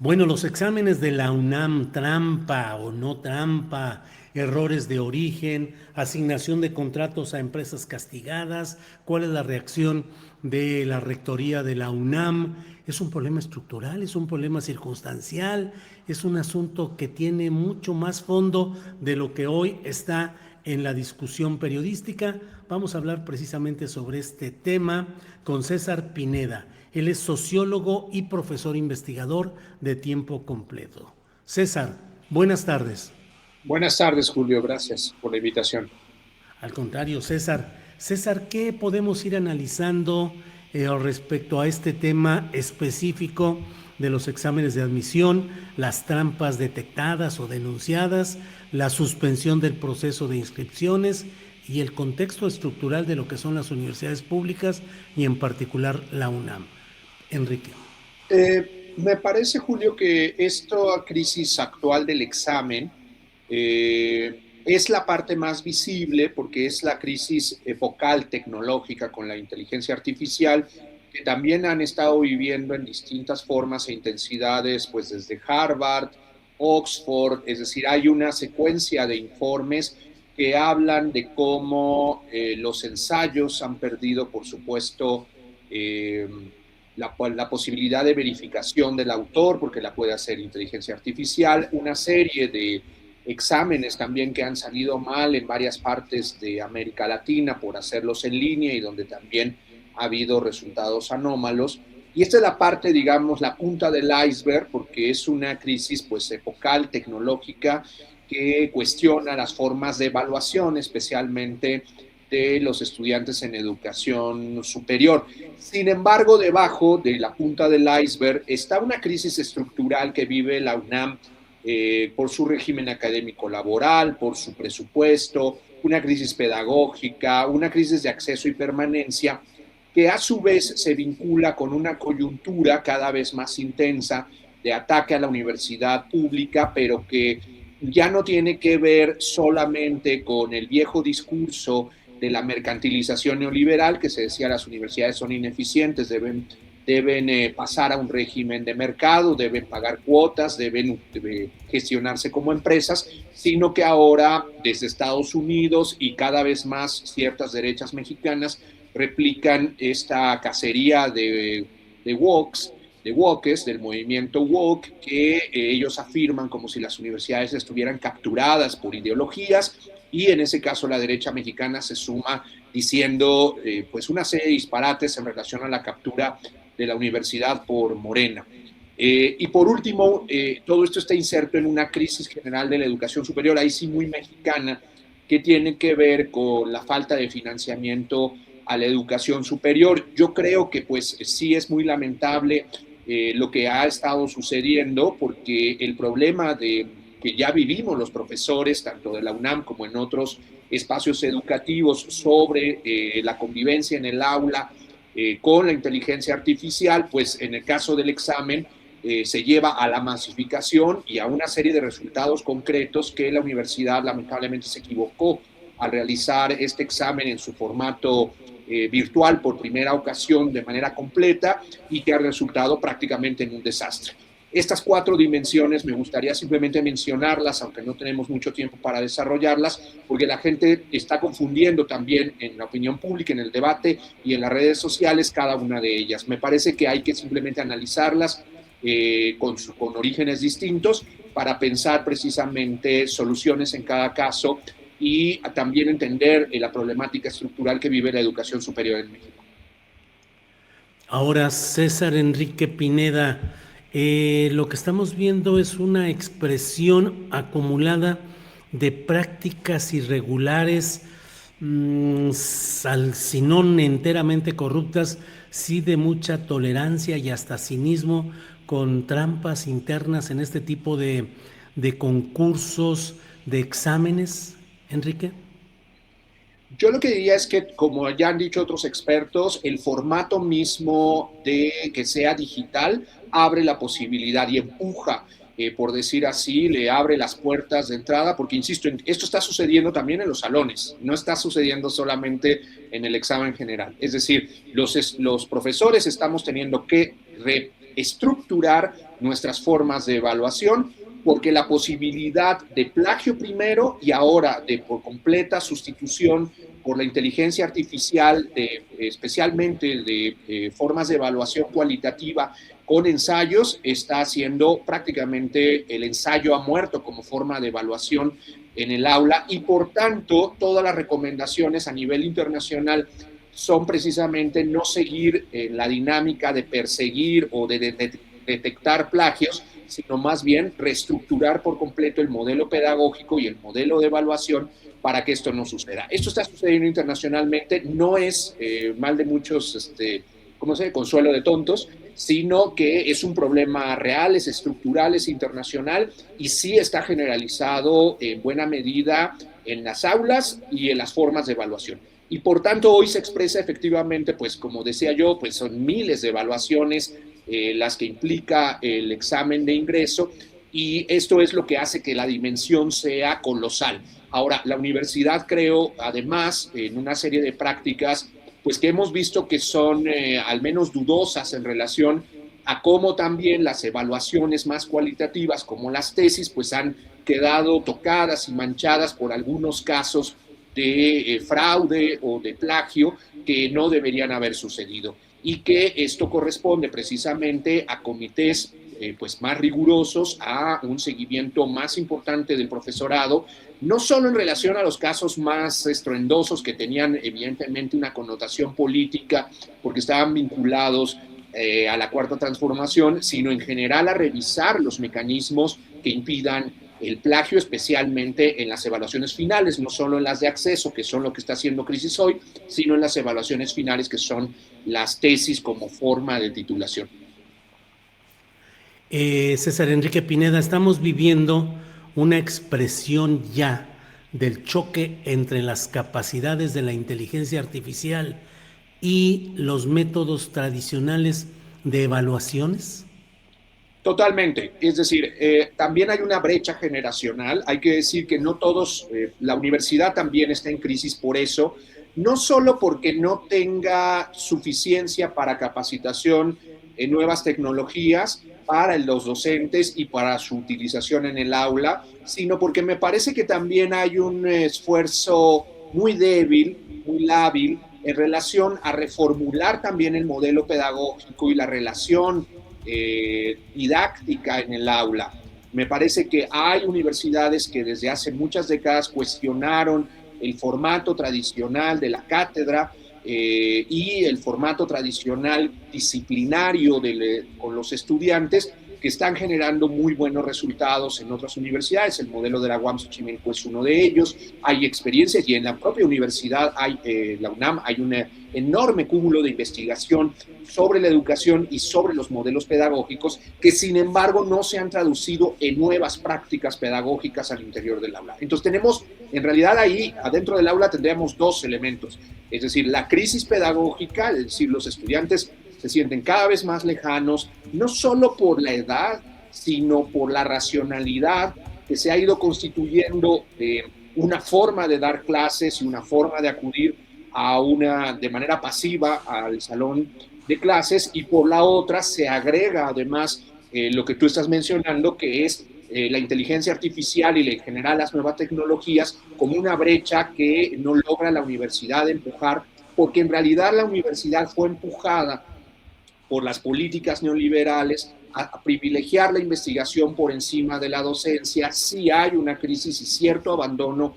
Bueno, los exámenes de la UNAM, trampa o no trampa, errores de origen, asignación de contratos a empresas castigadas, ¿cuál es la reacción de la rectoría de la UNAM? Es un problema estructural, es un problema circunstancial, es un asunto que tiene mucho más fondo de lo que hoy está en la discusión periodística. Vamos a hablar precisamente sobre este tema con César Pineda. Él es sociólogo y profesor investigador de tiempo completo. César, buenas tardes. Buenas tardes, Julio. Gracias por la invitación. Al contrario, César. César, ¿qué podemos ir analizando respecto a este tema específico de los exámenes de admisión, las trampas detectadas o denunciadas, la suspensión del proceso de inscripciones y el contexto estructural de lo que son las universidades públicas y en particular la UNAM? Enrique. Me parece, Julio, que esta crisis actual del examen es la parte más visible porque es la crisis epocal tecnológica con la inteligencia artificial que también han estado viviendo en distintas formas e intensidades, pues desde Harvard, Oxford, es decir, hay una secuencia de informes que hablan de cómo los ensayos han perdido, por supuesto, eh, la posibilidad de verificación del autor, porque la puede hacer inteligencia artificial, una serie de exámenes también que han salido mal en varias partes de América Latina por hacerlos en línea y donde también ha habido resultados anómalos. Y esta es la parte, digamos, la punta del iceberg, porque es una crisis pues epocal, tecnológica, que cuestiona las formas de evaluación, especialmente de los estudiantes en educación superior. Sin embargo, debajo de la punta del iceberg está una crisis estructural que vive la UNAM por su régimen académico laboral, por su presupuesto, una crisis pedagógica, una crisis de acceso y permanencia, que a su vez se vincula con una coyuntura cada vez más intensa de ataque a la universidad pública, pero que ya no tiene que ver solamente con el viejo discurso de la mercantilización neoliberal, que se decía las universidades son ineficientes, deben pasar a un régimen de mercado, deben pagar cuotas, deben gestionarse como empresas, sino que ahora desde Estados Unidos y cada vez más ciertas derechas mexicanas replican esta cacería de woks, de wokes, del movimiento woke, que ellos afirman como si las universidades estuvieran capturadas por ideologías y en ese caso la derecha mexicana se suma diciendo pues una serie de disparates en relación a la captura de la universidad por Morena. Y por último, todo esto está inserto en una crisis general de la educación superior, ahí sí muy mexicana, que tiene que ver con la falta de financiamiento a la educación superior. Yo creo que pues sí es muy lamentable lo que ha estado sucediendo, porque el problema de que ya vivimos los profesores, tanto de la UNAM como en otros espacios educativos, sobre la convivencia en el aula con la inteligencia artificial, pues en el caso del examen se lleva a la masificación y a una serie de resultados concretos que la universidad lamentablemente se equivocó al realizar este examen en su formato virtual por primera ocasión de manera completa y que ha resultado prácticamente en un desastre. Estas cuatro dimensiones me gustaría simplemente mencionarlas, aunque no tenemos mucho tiempo para desarrollarlas, porque la gente está confundiendo también en la opinión pública, en el debate y en las redes sociales cada una de ellas. Me parece que hay que simplemente analizarlas con orígenes distintos para pensar precisamente soluciones en cada caso y también entender la problemática estructural que vive la educación superior en México. Ahora, César Enrique Pineda, lo que estamos viendo es una expresión acumulada de prácticas irregulares, si no enteramente corruptas, sí de mucha tolerancia y hasta cinismo, con trampas internas en este tipo de concursos, de exámenes, Enrique. Yo lo que diría es que, como ya han dicho otros expertos, el formato mismo de que sea digital abre la posibilidad y empuja, por decir así, le abre las puertas de entrada, porque, insisto, esto está sucediendo también en los salones, no está sucediendo solamente en el examen general. Es decir, los profesores estamos teniendo que estructurar nuestras formas de evaluación, porque la posibilidad de plagio primero y ahora de por completa sustitución por la inteligencia artificial, especialmente de formas de evaluación cualitativa con ensayos, está haciendo prácticamente el ensayo ha muerto como forma de evaluación en el aula, y por tanto todas las recomendaciones a nivel internacional son precisamente no seguir la dinámica de perseguir o de detectar plagios, sino más bien reestructurar por completo el modelo pedagógico y el modelo de evaluación para que esto no suceda. Esto está sucediendo internacionalmente, no es mal de muchos, ¿cómo se dice?, consuelo de tontos, sino que es un problema real, es estructural, es internacional, y sí está generalizado en buena medida en las aulas y en las formas de evaluación. Y por tanto hoy se expresa efectivamente, pues como decía yo, pues son miles de evaluaciones las que implica el examen de ingreso, y esto es lo que hace que la dimensión sea colosal. Ahora, la universidad, creo, además, en una serie de prácticas, pues que hemos visto que son al menos dudosas en relación a cómo también las evaluaciones más cualitativas, como las tesis, pues han quedado tocadas y manchadas por algunos casos de fraude o de plagio que no deberían haber sucedido, y que esto corresponde precisamente a comités pues más rigurosos, a un seguimiento más importante del profesorado, no solo en relación a los casos más estruendosos que tenían evidentemente una connotación política porque estaban vinculados a la Cuarta Transformación, sino en general a revisar los mecanismos que impidan el plagio, especialmente en las evaluaciones finales, no solo en las de acceso, que son lo que está haciendo Crisis hoy, sino en las evaluaciones finales, que son las tesis como forma de titulación. César Enrique Pineda, estamos viviendo una expresión ya del choque entre las capacidades de la inteligencia artificial y los métodos tradicionales de evaluaciones. Totalmente, es decir, también hay una brecha generacional, hay que decir que no todos, la universidad también está en crisis por eso, no solo porque no tenga suficiencia para capacitación en nuevas tecnologías para los docentes y para su utilización en el aula, sino porque me parece que también hay un esfuerzo muy débil, muy lábil, en relación a reformular también el modelo pedagógico y la relación didáctica en el aula. Me parece que hay universidades que desde hace muchas décadas cuestionaron el formato tradicional de la cátedra y el formato tradicional disciplinario con los estudiantes, que están generando muy buenos resultados en otras universidades. El modelo de la UAM Xochimilco es uno de ellos. Hay experiencias, y en la propia universidad, la UNAM, hay un enorme cúmulo de investigación sobre la educación y sobre los modelos pedagógicos que, sin embargo, no se han traducido en nuevas prácticas pedagógicas al interior del aula. Entonces tenemos, en realidad, ahí adentro del aula tendríamos dos elementos, es decir, la crisis pedagógica, es decir, los estudiantes se sienten cada vez más lejanos, no solo por la edad, sino por la racionalidad que se ha ido constituyendo una forma de dar clases y una forma de acudir de manera pasiva al salón de clases, y por la otra se agrega además lo que tú estás mencionando, que es la inteligencia artificial y en general las nuevas tecnologías, como una brecha que no logra la universidad empujar, porque en realidad la universidad fue empujada por las políticas neoliberales a privilegiar la investigación por encima de la docencia. Sí hay una crisis y cierto abandono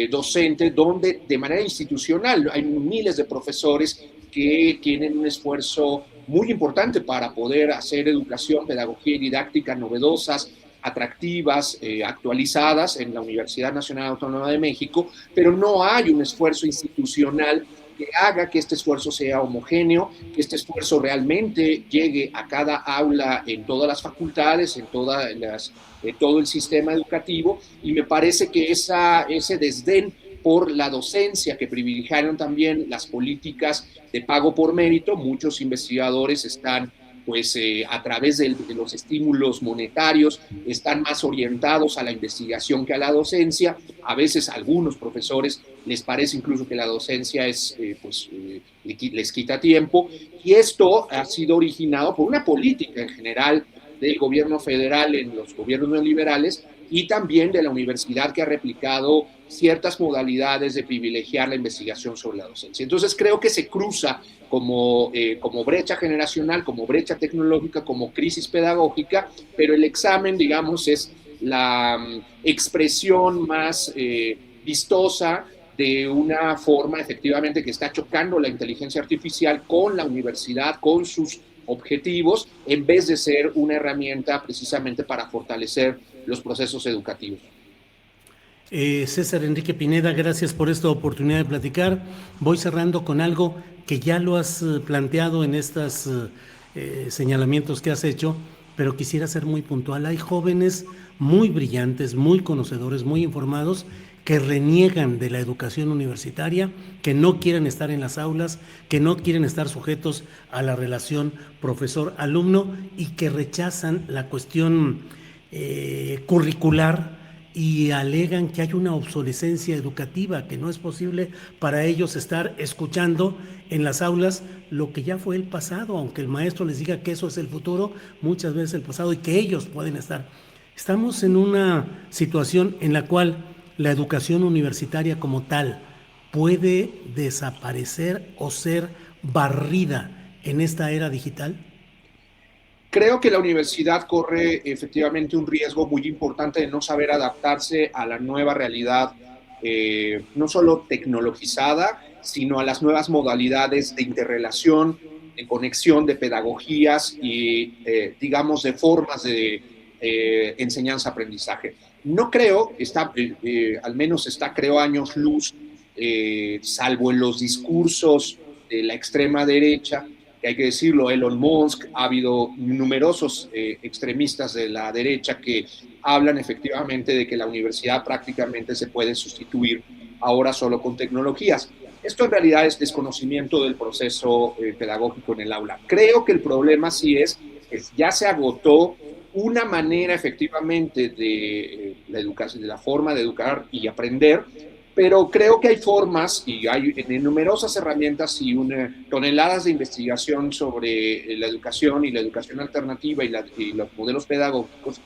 docente, donde de manera institucional hay miles de profesores que tienen un esfuerzo muy importante para poder hacer educación, pedagogía y didáctica novedosas, atractivas, actualizadas en la Universidad Nacional Autónoma de México, pero no hay un esfuerzo institucional que haga que este esfuerzo sea homogéneo, que este esfuerzo realmente llegue a cada aula en todas las facultades, en todo el sistema educativo, y me parece que ese desdén por la docencia que privilegiaron también las políticas de pago por mérito, muchos investigadores están pues a través de los estímulos monetarios están más orientados a la investigación que a la docencia. A veces a algunos profesores les parece incluso que la docencia les quita tiempo, y esto ha sido originado por una política en general del gobierno federal en los gobiernos neoliberales, y también de la universidad, que ha replicado ciertas modalidades de privilegiar la investigación sobre la docencia. Entonces creo que se cruza como brecha generacional, como brecha tecnológica, como crisis pedagógica, pero el examen, digamos, es la expresión más vistosa de una forma efectivamente que está chocando la inteligencia artificial con la universidad, con sus objetivos, en vez de ser una herramienta precisamente para fortalecer los procesos educativos. César Enrique Pineda, gracias por esta oportunidad de platicar. Voy cerrando con algo que ya lo has planteado en estos señalamientos que has hecho, pero quisiera ser muy puntual. Hay jóvenes muy brillantes, muy conocedores, muy informados, que reniegan de la educación universitaria, que no quieren estar en las aulas, que no quieren estar sujetos a la relación profesor-alumno y que rechazan la cuestión curricular, y alegan que hay una obsolescencia educativa, que no es posible para ellos estar escuchando en las aulas lo que ya fue el pasado, aunque el maestro les diga que eso es el futuro, muchas veces el pasado, y que ellos pueden estar. Estamos en una situación en la cual la educación universitaria como tal puede desaparecer o ser barrida en esta era digital. Creo que la universidad corre efectivamente un riesgo muy importante de no saber adaptarse a la nueva realidad, no solo tecnologizada, sino a las nuevas modalidades de interrelación, de conexión, de pedagogías y, digamos, de formas de enseñanza-aprendizaje. No creo, al menos está, creo, años luz, salvo en los discursos de la extrema derecha, que hay que decirlo, Elon Musk, ha habido numerosos extremistas de la derecha que hablan efectivamente de que la universidad prácticamente se puede sustituir ahora solo con tecnologías. Esto en realidad es desconocimiento del proceso pedagógico en el aula. Creo que el problema sí es que ya se agotó una manera efectivamente de la educación, de la forma de educar y aprender, pero creo que hay formas y hay numerosas herramientas y toneladas de investigación sobre la educación y la educación alternativa y los modelos pedagógicos,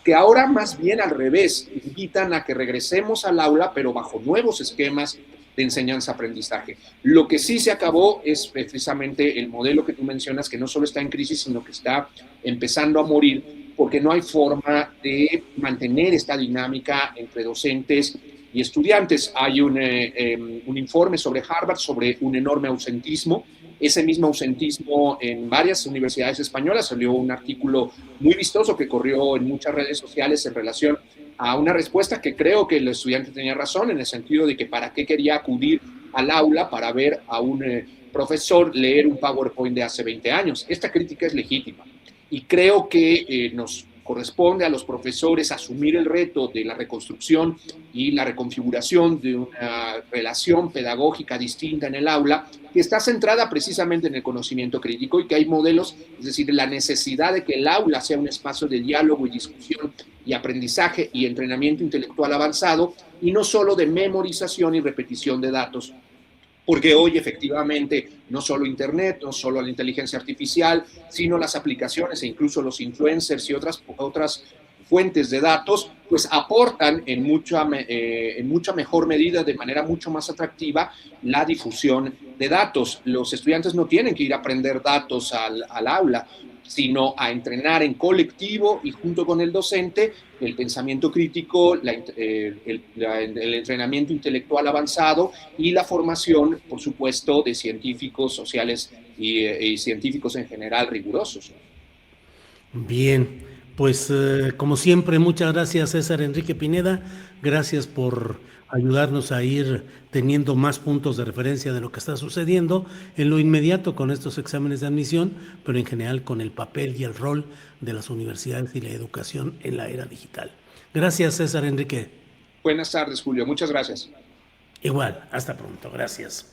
que ahora más bien al revés invitan a que regresemos al aula, pero bajo nuevos esquemas de enseñanza-aprendizaje. Lo que sí se acabó es precisamente el modelo que tú mencionas, que no solo está en crisis, sino que está empezando a morir, porque no hay forma de mantener esta dinámica entre docentes y estudiantes. Hay un informe sobre Harvard sobre un enorme ausentismo. Ese mismo ausentismo en varias universidades españolas, salió un artículo muy vistoso que corrió en muchas redes sociales en relación a una respuesta que creo que el estudiante tenía razón, en el sentido de que para qué quería acudir al aula para ver a un profesor leer un PowerPoint de hace 20 años. Esta crítica es legítima y creo que nos corresponde a los profesores asumir el reto de la reconstrucción y la reconfiguración de una relación pedagógica distinta en el aula, que está centrada precisamente en el conocimiento crítico, y que hay modelos, es decir, la necesidad de que el aula sea un espacio de diálogo y discusión y aprendizaje y entrenamiento intelectual avanzado, y no solo de memorización y repetición de datos. Porque hoy efectivamente no solo Internet, no solo la inteligencia artificial, sino las aplicaciones e incluso los influencers y otras fuentes de datos, pues aportan en mucha mejor medida, de manera mucho más atractiva, la difusión de datos. Los estudiantes no tienen que ir a aprender datos al aula, sino a entrenar en colectivo y junto con el docente el pensamiento crítico, el entrenamiento intelectual avanzado y la formación, por supuesto, de científicos sociales y científicos en general rigurosos. Bien, pues como siempre, muchas gracias César Enrique Pineda, gracias por ayudarnos a ir teniendo más puntos de referencia de lo que está sucediendo en lo inmediato con estos exámenes de admisión, pero en general con el papel y el rol de las universidades y la educación en la era digital. Gracias César Enrique. Buenas tardes, Julio. Muchas gracias. Igual, hasta pronto, gracias.